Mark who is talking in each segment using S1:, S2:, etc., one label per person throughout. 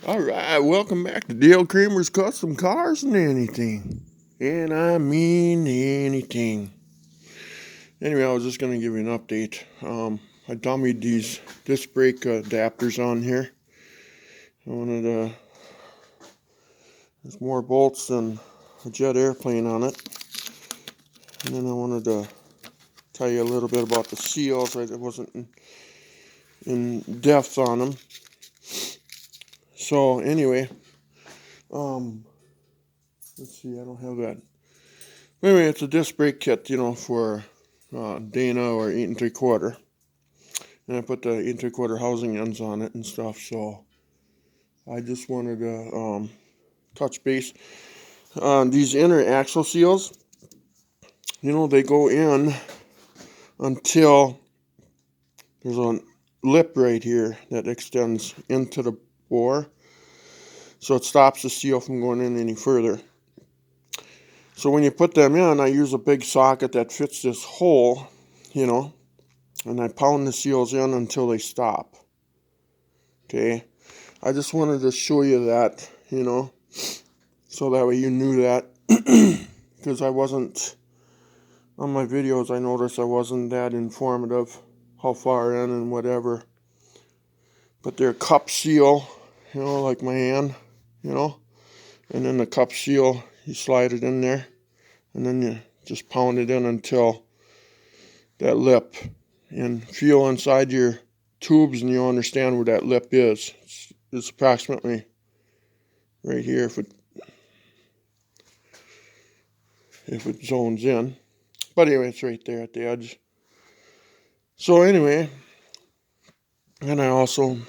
S1: All right, welcome back to Dale Kramer's Custom Cars and Anything. And I mean anything. Anyway, I was just going to give you an update. I dummied these disc brake adapters on here. I wanted there's more bolts than a jet airplane on it. And then I wanted to tell you a little bit about the seals. I wasn't in depth on them. So anyway, let's see, I don't have that. Anyway, it's a disc brake kit, for Dana or 8 3/4. And I put the 8 3/4 housing ends on it and stuff. So I just wanted to touch base on these inner axle seals. They go in until there's a lip right here that extends into the bore. So it stops the seal from going in any further. So when you put them in, I use a big socket that fits this hole, and I pound the seals in until they stop. Okay, I just wanted to show you that, so that way you knew that, because I wasn't, on my videos I noticed I wasn't that informative, how far in and whatever, but they're cup seal, like my hand, and then the cup seal, you slide it in there, and then you just pound it in until that lip, and feel inside your tubes and you'll understand where that lip is. It's approximately right here if it zones in. But anyway, it's right there at the edge. So anyway, and I also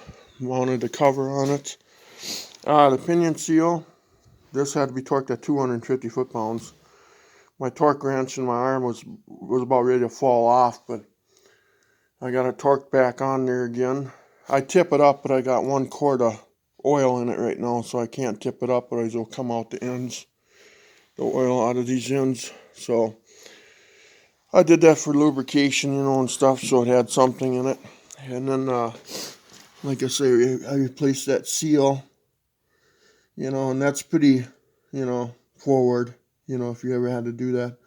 S1: mounted the cover on it. The pinion seal, this had to be torqued at 250 foot-pounds. My torque wrench in my arm was about ready to fall off, but I got it torqued back on there again. I tip it up, but I got 1 quart of oil in it right now, so I can't tip it up, otherwise it'll come out the ends, the oil out of these ends. So I did that for lubrication, and stuff, so it had something in it. And then, like I say, I replaced that seal, and that's pretty, forward, if you ever had to do that.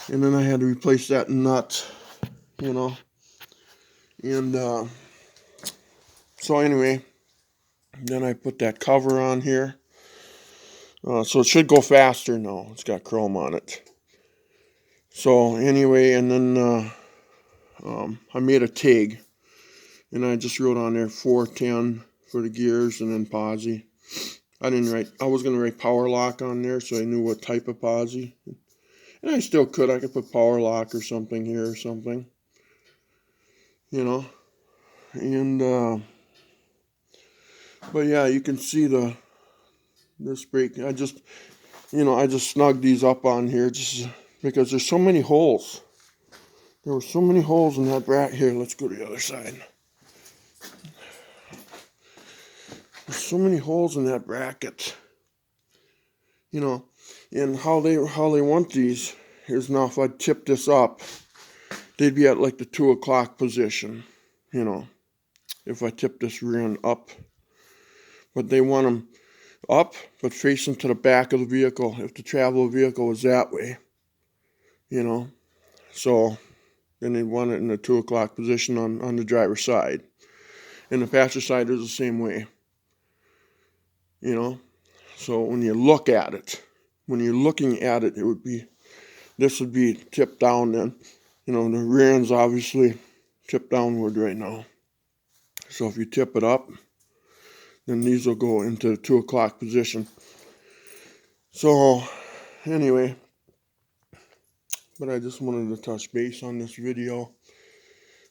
S1: And then I had to replace that nut, and so anyway, then I put that cover on here. So it should go faster now. It's got chrome on it. So anyway, and then I made a TIG, and I just wrote on there 410 for the gears, and then posi. I was going to write power lock on there, so I knew what type of posi. And I still could. I could put power lock or something here or something, And but yeah, you can see this brake. I just snugged these up on here just because there's so many holes. There were so many holes in that bracket. Here, let's go to the other side. There's so many holes in that bracket. And how they want these is now if I tip this up, they'd be at like the 2 o'clock position, if I tip this rear end up. But they want them up, but facing to the back of the vehicle, if the travel vehicle is that way, So then they want it in the 2 o'clock position on the driver's side. And the passenger side is the same way, So when you look at it, when you're looking at it, this would be tipped down then. The rear end's obviously tipped downward right now. So if you tip it up, then these will go into the 2 o'clock position. So anyway, but I just wanted to touch base on this video,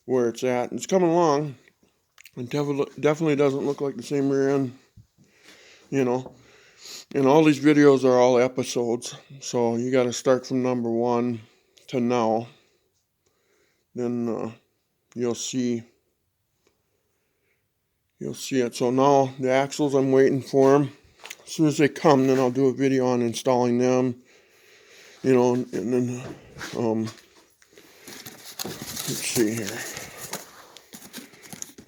S1: where it's at. It's coming along. It definitely doesn't look like the same rear end, And all these videos are all episodes, so you got to start from number 1 to now. Then you'll see it. So now the axles, I'm waiting for them. As soon as they come, then I'll do a video on installing them. And then let's see here.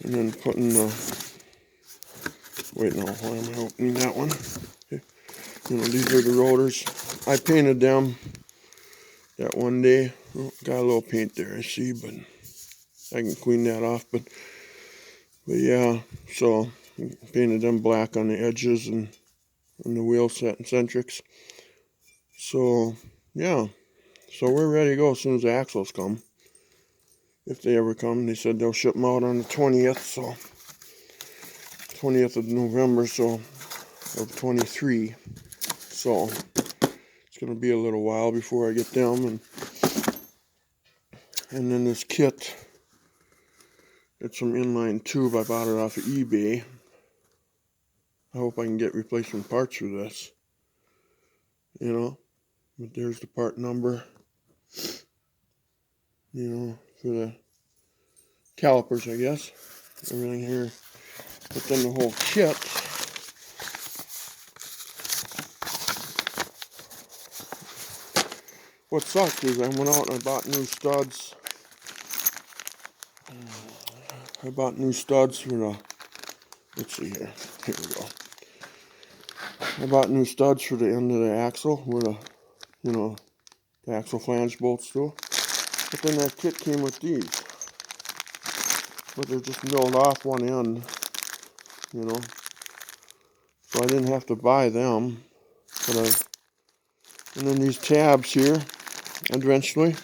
S1: And then putting Wait, no, why am I opening that one? Okay. You know, these are the rotors. I painted them that one day. Oh, got a little paint there, I see, but I can clean that off. But yeah, so painted them black on the edges and on the wheel set and centrics. So yeah, so we're ready to go as soon as the axles come. If they ever come, they said they'll ship them out on the 20th, so 20th of November, so of 23. So it's gonna be a little while before I get them, and then this kit. It's some inline tube. I bought it off of eBay. I hope I can get replacement parts for this. You know, but there's the part number. You know, for the calipers, I guess. Everything here. But then the whole kit. What sucked is I went out and I bought new studs. I bought new studs for the, let's see here. Here we go. I bought new studs for the end of the axle where the, you know, the axle flange bolts do. But then that kit came with these. But they're just milled off one end, you know. So I didn't have to buy them. And then these tabs here, eventually.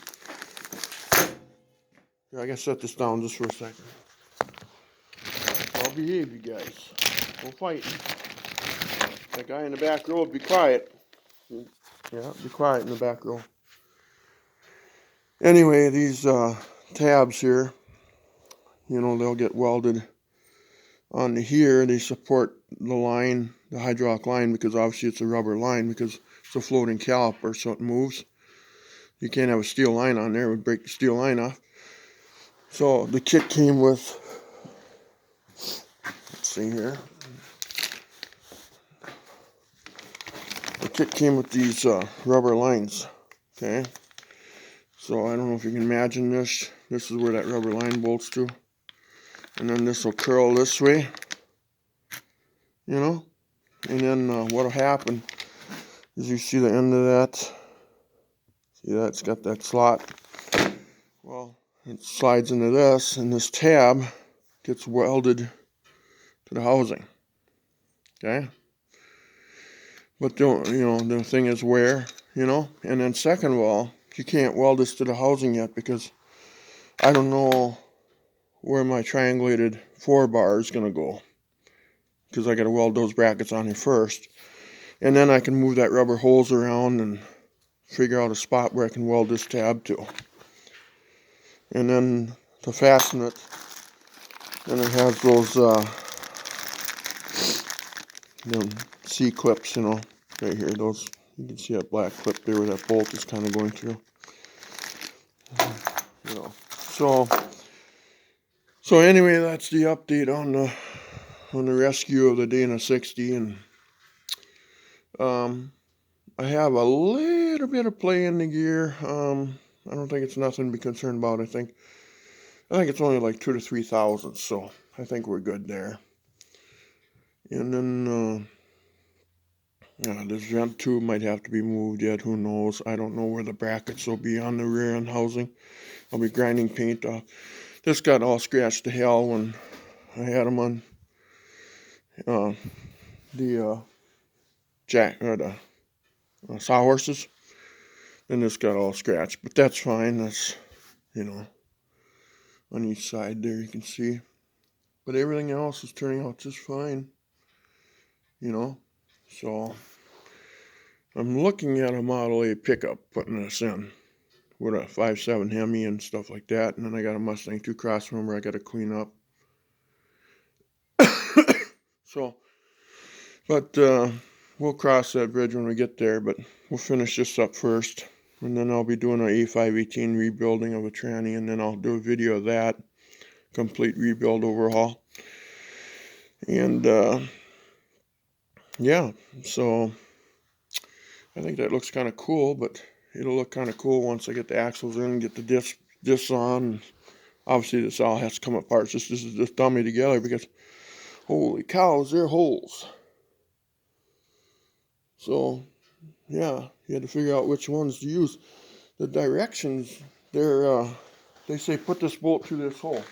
S1: Here, I gotta set this down just for a second. I'll behave, you guys. No fighting. That guy in the back row, be quiet. Yeah, be quiet in the back row. Anyway, these tabs here, you know, they'll get welded onto here. They support the line, the hydraulic line, because obviously it's a rubber line because it's a floating caliper, so it moves. You can't have a steel line on there, it would break the steel line off. So the kit came with, let's see here. The kit came with these rubber lines, okay? So I don't know if you can imagine this. This is where that rubber line bolts to. And then this will curl this way, you know? And then what'll happen is you see the end of that. See that? It's got that slot. Well, it slides into this, and this tab gets welded to the housing, okay? But the thing is where, you know? And then second of all, you can't weld this to the housing yet because I don't know where my triangulated 4-bar is going to go. Because I got to weld those brackets on here first. And then I can move that rubber hose around and figure out a spot where I can weld this tab to. And then to fasten it, then it has those C-clips, you know, right here. Those, you can see that black clip there where that bolt is kind of going through. You know, so anyway, that's the update on the rescue of the Dana 60, and I have a little bit of play in the gear. I don't think it's nothing to be concerned about. I think it's only like 2,000 to 3,000, so I think we're good there. And then this vent tube might have to be moved yet. Who knows? I don't know where the brackets will be on the rear end housing. I'll be grinding paint off. This got all scratched to hell when I had them on the sawhorses. And this got all scratched, but that's fine. That's, you know, on each side there you can see. But everything else is turning out just fine, you know. So I'm looking at a Model A pickup, putting this in with a 5.7 Hemi and stuff like that. And then I got a Mustang 2 crossmember I got to clean up. So, but we'll cross that bridge when we get there. But we'll finish this up first. And then I'll be doing an A518 rebuilding of a tranny. And then I'll do a video of that. Complete rebuild overhaul. And yeah, so I think that looks kind of cool, but it'll look kind of cool once I get the axles in, get the discs on. Obviously this all has to come apart. This is just dummy together because Holy cows, they're holes. So, yeah, you had to figure out which ones to use. The directions, they say put this bolt through this hole.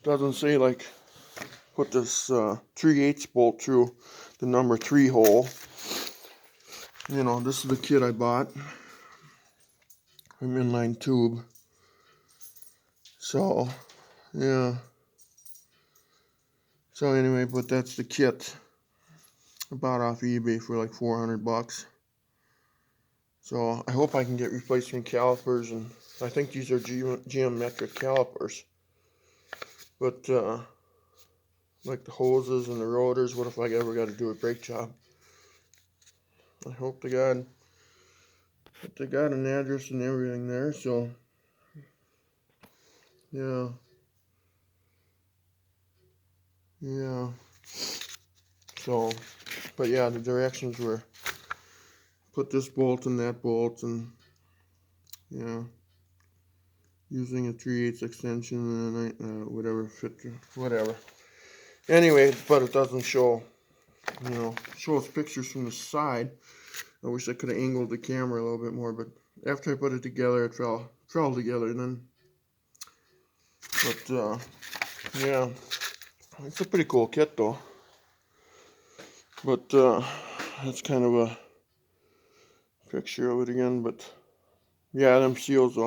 S1: Doesn't say like put this 3/8 bolt through the number 3 hole. You know, this is the kit I bought. An inline tube. So, yeah. So anyway, but that's the kit. I bought off eBay for like $400. So I hope I can get replacement calipers, and I think these are geometric calipers. But like the hoses and the rotors, what if I ever got to do a brake job? I hope to God that they got an address and everything there. So yeah. So, but yeah, the directions were put this bolt and that bolt, and yeah, using a 3/8 extension and whatever fit, whatever. Anyway, but it doesn't show, shows pictures from the side. I wish I could have angled the camera a little bit more, but after I put it together, it fell together then. But yeah, it's a pretty cool kit though. But that's kind of a picture of it again. But yeah, them seals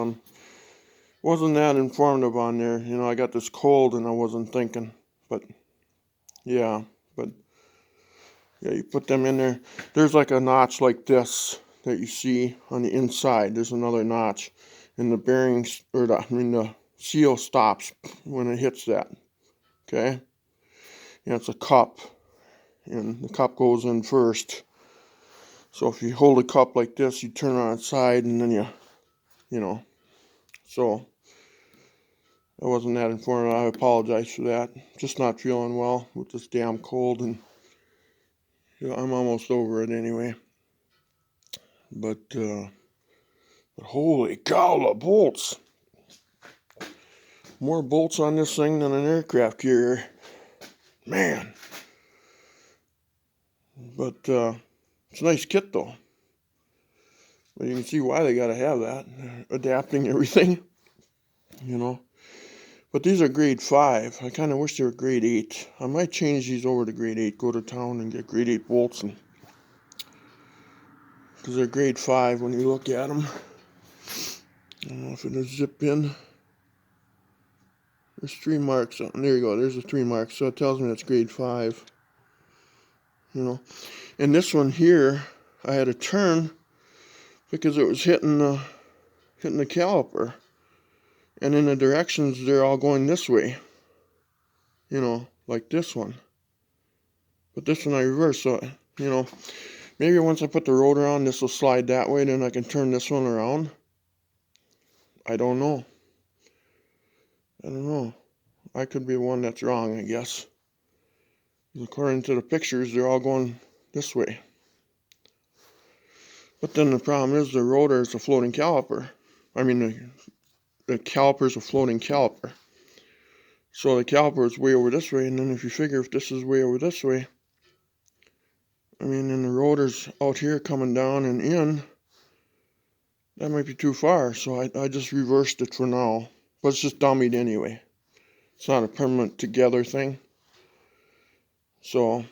S1: wasn't that informative on there. I got this cold and I wasn't thinking. But yeah, you put them in there. There's like a notch like this that you see on the inside. There's another notch, and the bearings, or the seal stops when it hits that. Okay, and it's a cup, and the cup goes in first. So if you hold a cup like this, you turn it on its side, and then so I wasn't that informative. I apologize for that. Just not feeling well with this damn cold, and I'm almost over it anyway. But holy cow, the bolts! More bolts on this thing than an aircraft carrier. Man. But it's a nice kit though. But you can see why they gotta have that. Adapting everything. But these are grade 5. I kind of wish they were grade 8. I might change these over to grade 8. Go to town and get grade 8 bolts, because they're grade 5 when you look at them. I don't know if it'll zip in. There's 3 marks on. There you go. There's the 3 marks. So it tells me that's grade 5. And this one here, I had to turn because it was hitting the caliper. And in the directions, they're all going this way. Like this one. But this one I reversed. So, maybe once I put the rotor on, this will slide that way. Then I can turn this one around. I don't know. I could be one that's wrong, I guess. According to the pictures, they're all going this way. But then the problem is the rotor is a floating caliper. I mean, the caliper is a floating caliper. So the caliper is way over this way, and then if you figure if this is way over this way, and the rotor's out here coming down and in, that might be too far. So I just reversed it for now. But it's just dummied anyway. It's not a permanent together thing. So,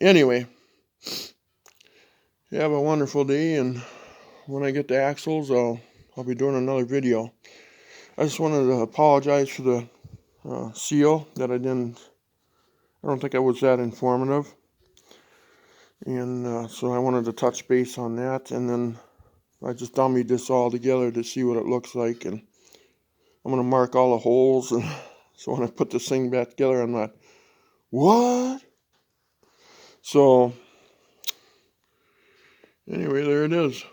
S1: anyway, you have a wonderful day, and when I get the axles, I'll be doing another video. I just wanted to apologize for the seal that I don't think I was that informative. And so I wanted to touch base on that, and then I just dummied this all together to see what it looks like, and I'm going to mark all the holes, and so when I put this thing back together, I'm not, what? So, anyway, there it is.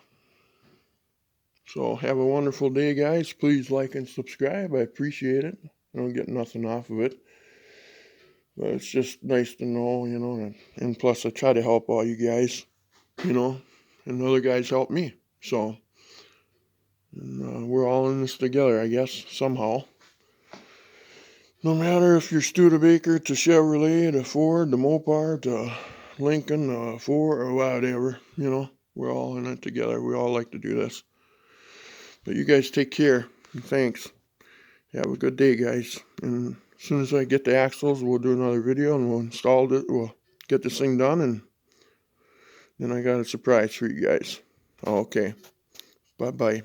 S1: So, have a wonderful day, guys. Please like and subscribe. I appreciate it. I don't get nothing off of it. But it's just nice to know, and plus I try to help all you guys, and other guys help me. So, and we're all in this together, I guess, somehow. No matter if you're Studebaker to Chevrolet to Ford to Mopar to Lincoln Ford or whatever, you know, we're all in it together. We all like to do this. But you guys take care, and thanks. Have a good day, guys. And as soon as I get the axles, we'll do another video and we'll install it. We'll get this thing done, and then I got a surprise for you guys. Okay. Bye-bye.